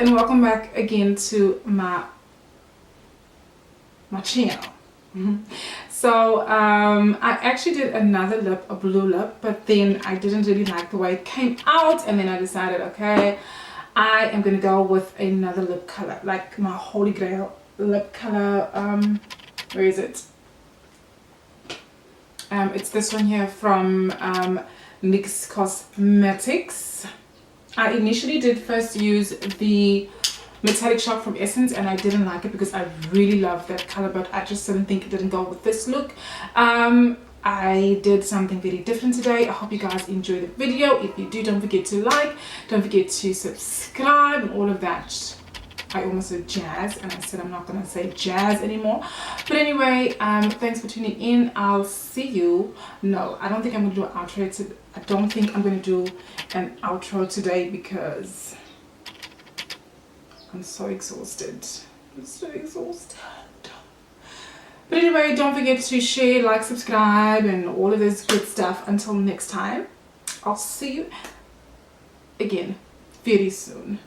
and welcome back again to my channel. So I actually did another lip, a blue lip, but then I didn't really like the way it came out, and then I decided, okay, I am gonna go with another lip color, like my holy grail lip color. Where is it? It's this one here from NYX Cosmetics. I initially did first use the Metallic Shock from Essence, and I didn't like it because I really love that color, but I just didn't think it didn't go with this look. I did something very different today. I hope you guys enjoy the video. If you do, don't forget to like, don't forget to subscribe and all of that. I almost said jazz, and I said I'm not gonna say jazz anymore. But anyway, thanks for tuning in. I'll see you. No, I don't think I'm gonna do an outro. I don't think I'm gonna do an outro today because I'm so exhausted. I'm so exhausted. But anyway, don't forget to share, like, subscribe, and all of this good stuff. Until next time, I'll see you again very soon.